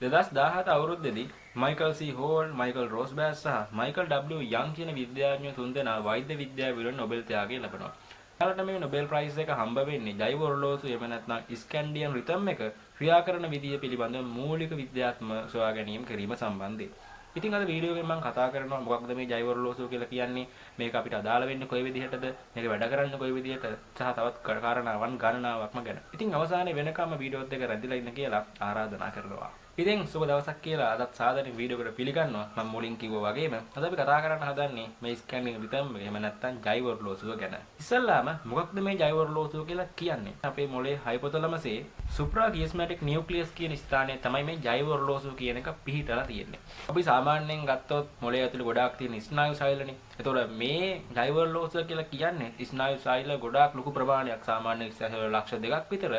2017 අවුරුද්දේදී Michael සී hall, Michael රෝස්බෑස් සහ Michael W යන් කියන විද්‍යාඥයෝ තුන්දෙනා වෛද්‍ය විද්‍යාව විරුද්ධ නොබෙල් ත්‍යාගය ලබනවා. ඊළඟට මේ නොබෙල් ප්‍රයිස් එක හම්බ වෙන්නේ ජෛව ඔරලෝසු එහෙම නැත්නම් ස්කැන්ඩියන් රිතම් එක ක්‍රියා කරන විදිය පිළිබඳව මූලික විද්‍යාත්මක සොයා ගැනීම කිරීම සම්බන්ධයෙන්. ඉතින් අද වීඩියෝ එකෙන් මම කතා කරනවා මොකක්ද මේ ජෛව ඔරලෝසුව කියලා කියන්නේ, මේක අපිට අදාළ වෙන්නේ කොයි විදිහටද, මේක වැඩ කරන්නේ කොයි විදිහට සහ තවත් කාරණාවන් ගණනාවක්ම ගැන. ඉතින් අවසානයේ වෙනකම්ම වීඩියෝ එක රැඳිලා ඉන්න කියලා ආරාධනා කරනවා. ඉතින් සුබ දවසක් කියලා අදත් සාදරයෙන් වීඩියෝ එකට පිළිගන්නවා. මම මුලින් කිව්වා වගේම අද අපි කතා කරන්න හදන්නේ මේ ස්කැනින් රිතම් එක එහෙම නැත්නම් ජෛව ඔරලෝසුව ගැන. ඉස්සල්ලාම මොකක්ද මේ ජෛව ඔරලෝසුව කියලා කියන්නේ? අපේ මොළයේ හයිපොතලමසේ සුප්‍රාකියස්මැටික් නියුක්ලියස් කියන ස්ථානයේ තමයි මේ ජෛව ඔරලෝසුව කියන එක පිහිටලා තියෙන්නේ. අපි සාමාන්‍යයෙන් ගත්තොත් මොළයේ ඇතුළේ ගොඩාක් තියෙන ස්නායු සෛලනේ. එතකොට මේ ජෛව ඔරලෝසුව කියලා කියන්නේ ස්නායු සෛල ගොඩාක් ලොකු ප්‍රමාණයක්, සාමාන්‍ය ලක්ෂ 2ක් විතර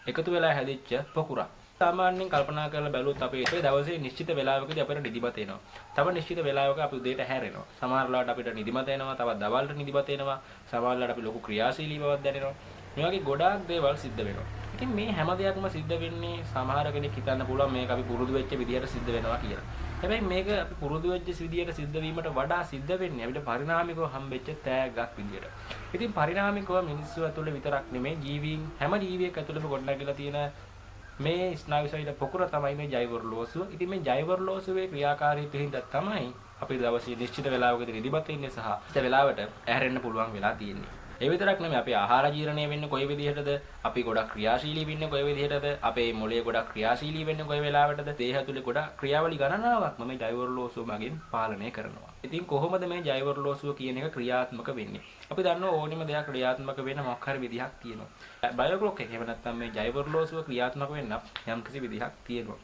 එකතු වෙලා හැදිච්ච පොකුරක්. සාමාන්‍යයෙන් කල්පනා කරලා බැලුවොත් අපි ඒ දවසේ නිශ්චිත වේලාවකදී අපිට නිදිමත එනවා. තව නිශ්චිත වේලාවක අපි උදේට හැරෙනවා. සමහර වෙලාවට අපිට නිදිමත එනවා, තවත් දවල්ට නිදිමත එනවා. සමහර වෙලාවට අපි ලොකු ක්‍රියාශීලී බවක් දැනෙනවා. මේ වගේ ගොඩාක් දේවල් සිද්ධ වෙනවා. ඉතින් මේ හැම දෙයක්ම සිද්ධ වෙන්නේ සමහර කෙනෙක් හිතන්න පුළුවන් මේක අපි පුරුදු වෙච්ච විදියට සිද්ධ වෙනවා කියලා. හැබැයි මේක අපි පුරුදු වෙච්ච විදියට සිද්ධ වීමට වඩා සිද්ධ වෙන්නේ අපිට පරිණාමිකව හම්බෙච්ච තෑග්ගක් විදියට. ඉතින් පරිණාමිකව මිනිස්සු ඇතුළේ විතරක් නෙමෙයි ජීවීන් හැම ජීවියෙක් ඇතුළේම ගොඩනැගිලා තියෙන මේ ස්නායු සෛල පොකුර තමයි මේ ජෛව ඔරලෝසුව. ඉතින් මේ ජෛව ඔරලෝසුවේ ක්‍රියාකාරීත්වය හින්දා තමයි අපි දවසේ නිශ්චිත වේලාවකදී නිදිමත ඉන්නේ සහ නිශ්චිත වේලාවට ඇහැරෙන්න පුළුවන් වෙලා තියෙන්නේ. ඒ විතරක් නෙමෙයි අපේ ආහාර ජීර්ණය වෙන්නේ කොයි විදිහටද, අපි ගොඩක් ක්‍රියාශීලී වෙන්නේ කොයි විදිහටද, අපේ මොළය ගොඩක් ක්‍රියාශීලී වෙන්නේ කොයි වෙලාවටද, දේහ ඇතුලේ ගොඩක් ක්‍රියාවලි ගණනාවක්ම මේ ජෛව ඔරලෝසුව මගින් පාලනය කරනවා. ඉතින් කොහොමද මේ ජෛව ඔරලෝසුව කියන එක ක්‍රියාත්මක වෙන්නේ? අපි දන්නවා ඕනිම දෙයක් ක්‍රියාත්මක වෙන්න මොකක් හරි විදිහක් තියෙනවා. බයොක්ලොක් එක එහෙම නැත්නම් මේ ජෛව ඔරලෝසුව ක්‍රියාත්මක වෙන්න යම්කිසි විදිහක් තියෙනවා.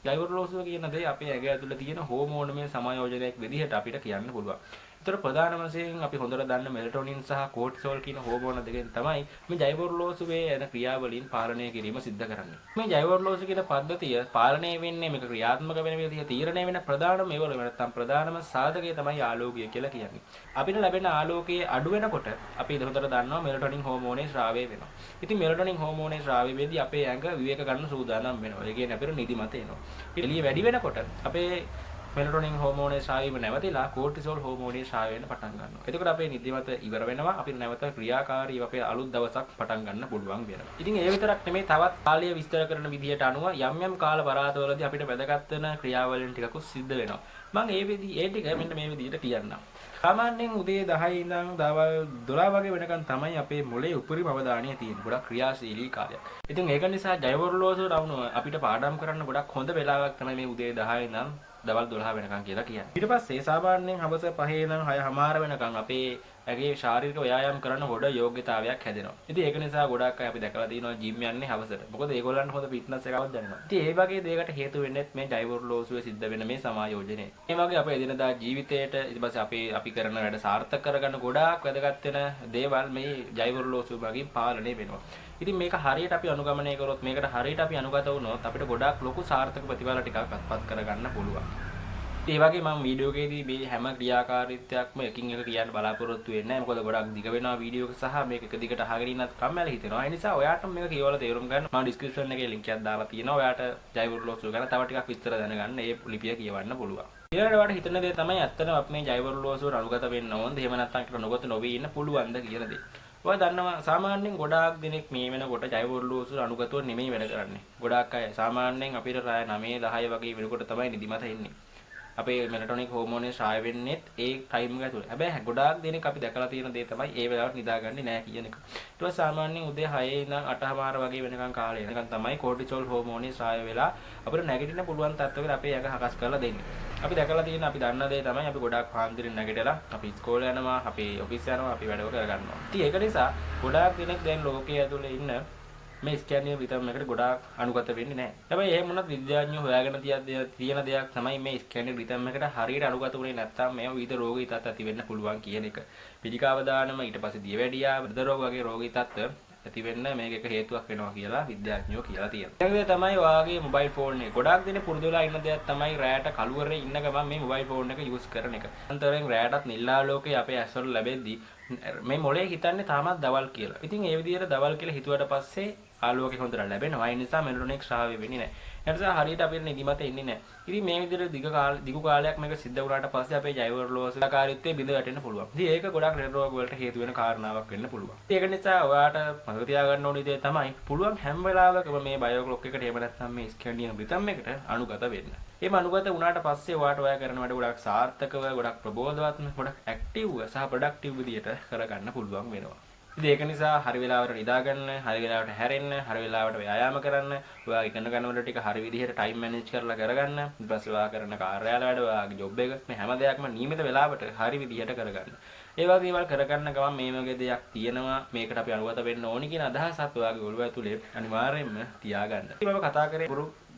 ජෛව ඔරලෝසුව කියන දේ අපේ ඇඟ ඇතුළේ තියෙන හෝමෝනමය සමයෝජනයක් විදිහට අපිට කියන්න පුළුවන්. ඒතර ප්‍රධාන වශයෙන් අපි හොඳට දන්න මෙලටොනින් සහ කෝටිසෝල් කියන හෝමෝන දෙකෙන් තමයි මේ ජෛව ඔරලෝසුවේ යන ක්‍රියාවලින් පාලනය කිරීම සිද්ධ කරන්නේ. මේ ජෛව ඔරලෝසුව කියන පද්ධතිය පාලනය වෙන්නේ, මේක ක්‍රියාත්මක වෙන විදිහ තීරණය වෙන ප්‍රධානම ඒවල නැත්නම් ප්‍රධානම සාධකය තමයි ආලෝකය කියලා කියන්නේ. අපිට ලැබෙන ආලෝකයේ අඩු වෙනකොට අපි හොඳට දන්නවා මෙලටොනින් හෝමෝනේ ස්‍රාවය වෙනවා. ඉතින් මෙලටොනින් හෝමෝනේ ස්‍රාවය වෙද්දී අපේ ඇඟ විවේක ගන්න සූදානම් වෙනවා. ඒ කියන්නේ අපිට නිදිමත එනවා. එළිය වැඩි වෙනකොට අපේ මෙලටොනින් හෝමෝනේ ස්‍රාවය නැවතිලා කෝර්ටිසෝල් හෝමෝනේ ස්‍රාවය වෙන්න පටන් ගන්නවා. එතකොට අපේ නිදිමත ඉවර වෙනවා. අපිට නැවත ක්‍රියාකාරීව අපේ අලුත් දවසක් පටන් ගන්න පුළුවන් වෙනවා. ඉතින් ඒ විතරක් නෙමෙයි, තවත් කාලය විස්තර කරන විදිහට අනුව යම් කාල පරාසවලදී අපිට වැදගත් වෙන ක්‍රියාවලින් ටිකක් සිද්ධ වෙනවා. මම ඒ ටික මෙන්න මේ විදිහට කියන්නම්. සාමාන්‍යයෙන් උදේ 10 ඉඳන් දවල් 12 වගේ වෙනකන් තමයි අපේ මොළයේ උපරිම අවධානය තියෙන්නේ. ගොඩක් ක්‍රියාශීලී කාලයක්. ඉතින් ඒක නිසා ජෛව ඔරලෝසුව රවුම අපිට පාඩම් කරන්න ගොඩක් හොඳ වෙලාවක් තමයි මේ උදේ 10 ඉඳන් දවල් 12 වෙනකන් කියලා කියන්නේ. ඊට පස්සේ සාමාන්‍යයෙන් හවස 5 ඉඳන් 6:00 වෙනකන් අපේ ඇගේ ශාරීරික ව්‍යායාම කරන්න හොඳ යෝග්‍යතාවයක් හැදෙනවා. ඉතින් ඒක නිසා ගොඩක් අය අපි දැකලා තියෙනවා ජිම් යන්නේ හවසට. මොකද ඒගොල්ලන්ට හොඳ ෆිට්නස් එකක් දැනෙනවා. ඉතින් ඒ වගේ දෙයකට හේතු වෙන්නේ මේ ජෛව ඔරලෝසුවේ සිද්ධ වෙන මේ සමායෝජනය. මේ වගේ අපේ එදිනදා ජීවිතයට ඊට පස්සේ අපි කරන වැඩ සාර්ථක කරගන්න ගොඩාක් වැදගත් වෙන දේවල් මේ ජෛව ඔරලෝසුව වගේ පාලනය වෙනවා. ඉතින් මේක හරියට අපි අනුගමනය කරොත්, මේකට හරියට අපි අනුගත වුණොත් අපිට ගොඩාක් ලොකු සාර්ථක ප්‍රතිඵල ටිකක් අත්පත් කරගන්න පුළුවන්. ඒ වගේ මම වීඩියෝ එකේදී මේ හැම ක්‍රියාකාරීත්වයක්ම එකින් එක කියන්න බලාපොරොත්තු වෙන්නේ නැහැ. මොකද ගොඩක් දිග වෙනවා වීඩියෝ එක සහ මේක එක දිගට අහගෙන ඉන්නත් කම්මැලි හිතෙනවා. ඒ නිසා ඔයාට මේක කියවලා තේරුම් ගන්න මම ඩිස්ක්‍රිප්ෂන් එකේ ලින්ක් එකක් දාලා තියෙනවා. ඔයාට ජෛව ඔරලෝසුව ගැන තව ටිකක් විස්තර දැනගන්න ඒ ලිපිය කියවන්න පුළුවන්. ඊළඟට ඔයාට හිතන දේ තමයි ඇත්තටම අපි මේ ජෛව ඔරලෝසුවට අනුගත වෙන්න ඕනද? එහෙම නැත්නම් ඒකට නොගත නොවී ඉන්න පුළුවන්ද කියන දේ. ඔයා දන්නවා සාමාන්‍යයෙන් ගොඩාක් දෙනෙක් මේ වෙනකොට ජෛව ඔරලෝසුව අනුගතව නෙමෙයි වැඩ කරන්නේ. ගොඩාක් අය සාමාන්‍යයෙන් අපිට රාය 9 10 වගේ වෙනකොට තමයි නිදිමත එන්නේ. අපේ මෙලටොනික් හෝමෝනේ ස්‍රාවය වෙන්නේත් ඒ ටයිම් එක ඇතුළේ. හැබැයි ගොඩාක් දෙනෙක් අපි දැකලා තියෙන දේ තමයි ඒ වෙලාවට නිදාගන්නේ නැහැ කියන එක. ඊට පස්සේ සාමාන්‍යයෙන් උදේ 6 ඉඳන් 8:00 වගේ වෙනකන් කාලය වෙනකන් තමයි කෝටිසෝල් හෝමෝනේ ස්‍රාවය වෙලා අපිට නැගිටින්න පුළුවන් තත්ත්වයකට අපේ ඇඟ හකස් කරලා දෙන්නේ. අපි දැකලා තියෙන අපි දන්න දේ තමයි අපි ගොඩාක් පාන්දරින් නැගිටලා අපි ඉස්කෝලේ යනවා, අපි ඔෆිස් යනවා, අපි වැඩ කරගන්නවා. ඉතින් ඒක නිසා ගොඩාක් දෙනෙක් දැන් ලෝකයේ ඇතුළේ ඉන්න මේ ස්කැනියර් රිතම් එකට ගොඩාක් අනුගත වෙන්නේ නැහැ. හැබැයි එහෙම වුණත් විද්‍යාඥයෝ හොයාගෙන තියෙන දෙයක් තමයි මේ ස්කැනියර් රිතම් එකට හරියට අනුගත වුණේ නැත්නම් මේ විවිධ රෝග ඉතත් ඇති වෙන්න පුළුවන් කියන එක. පිළිකාව දානම ඊට පස්සේ දියවැඩියා, හෘද රෝග වගේ රෝග ඉතත් ඇති වෙන්න මේක එක හේතුවක් වෙනවා කියලා විද්‍යාඥයෝ කියලා තියෙනවා. ඊළඟට තමයි ඔයාගේ මොබයිල් ෆෝන් එක. ගොඩාක් දෙනෙක් පුරුදු වෙලා ඉන්න දෙයක් තමයි රැයට කළුවරේ ඉන්න ගමන් මේ මොබයිල් ෆෝන් එක යූස් කරන එක. අන්තරයෙන් රැයටත් නිල් ආලෝකය අපේ ඇස්වල ලැබෙද්දී මේ මොලේ හිතන්නේ තාමත් දවල් කියලා. ඉතින් ඒ විදිහට දවල් කියලා හිතුවට පස්සේ ආලෝකය හොඳට ලැබෙනවා. ඒ නිසා මෙලටොනින් ශ්‍රාවය වෙන්නේ නැහැ. ඒ නිසා හරියට අපේ නිදිමත එන්නේ නැහැ. ඉතින් මේ විදිහට දිගු කාලයක් මේක සිද්ධ වුණාට පස්සේ අපේ ජෛව රෝගකාරීත්වයේ බිඳ වැටෙන්න පුළුවන්. ඉතින් ඒක ගොඩක් ලෙඩ රෝග වලට හේතු වෙන කාරණාවක් වෙන්න පුළුවන්. ඒක නිසා ඔයාට මතක තියාගන්න ඕනේ දේ තමයි පුළුවන් හැම වෙලාවකම මේ බයෝ ක්ලොක් එකට එහෙම නැත්නම් මේ ස්කැන්ඩියම් රිතම් එකට අනුගත වෙන්න. එහෙම අනුගත වුණාට පස්සේ ඔයාට ඔයා කරන වැඩ ගොඩක් සාර්ථකව, ගොඩක් ප්‍රබෝධවත්ව, ගොඩක් ඇක්ටිව්ව සහ ප්‍රොඩක්ටිව් විදියට කරගන්න පුළුවන් වෙනවා. ඉතින් ඒක නිසා හරි වෙලාවට නිදා ගන්න, හරි වෙලාවට හැරෙන්න, හරි වෙලාවට ව්‍යායාම කරන්න, ඔයා ඉගෙන ගන්න වල ටික හරි විදිහට ටයිම් මැනේජ් කරලා කරගන්න. ඊට පස්සේ ඔයා කරන කාර්යාල වැඩ, ඔයාගේ ජොබ් එක මේ හැම දෙයක්ම නියමිත වෙලාවට හරි විදිහට කරගන්න. ඒ වගේ දේවල් කරගන්න ගමන් මේ වගේ දෙයක් තියෙනවා, මේකට අපි අනුගත වෙන්න ඕනි කියන අදහසත් ඔයාගේ ඔළුව ඇතුලේ අනිවාර්යයෙන්ම තියාගන්න. ඉතින් මම කතා කරේ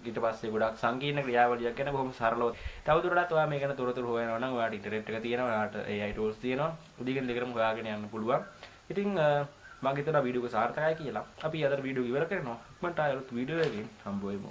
ඊට පස්සේ ගොඩක් සංකීර්ණ ක්‍රියාවලියක් ගැන බොහොම සරලව. තවදුරටත් ඔයා මේක ගැන තොරතුරු හොයනවා නම් ඔයාට ඉන්ටර්නෙට් එක තියෙනවා, ඔයාට AI tools තියෙනවා. උදේකින් දෙකටම හොයාගෙන යන්න පුළුවන්. ඉතින් මම හිතනවා වීඩියෝ එක සාර්ථකයි කියලා. අපි අද වීඩියෝ ඉවර කරනවා. ඉක්මනට ආයෙත් වීඩියෝ එකකින් හම්බ වෙමු.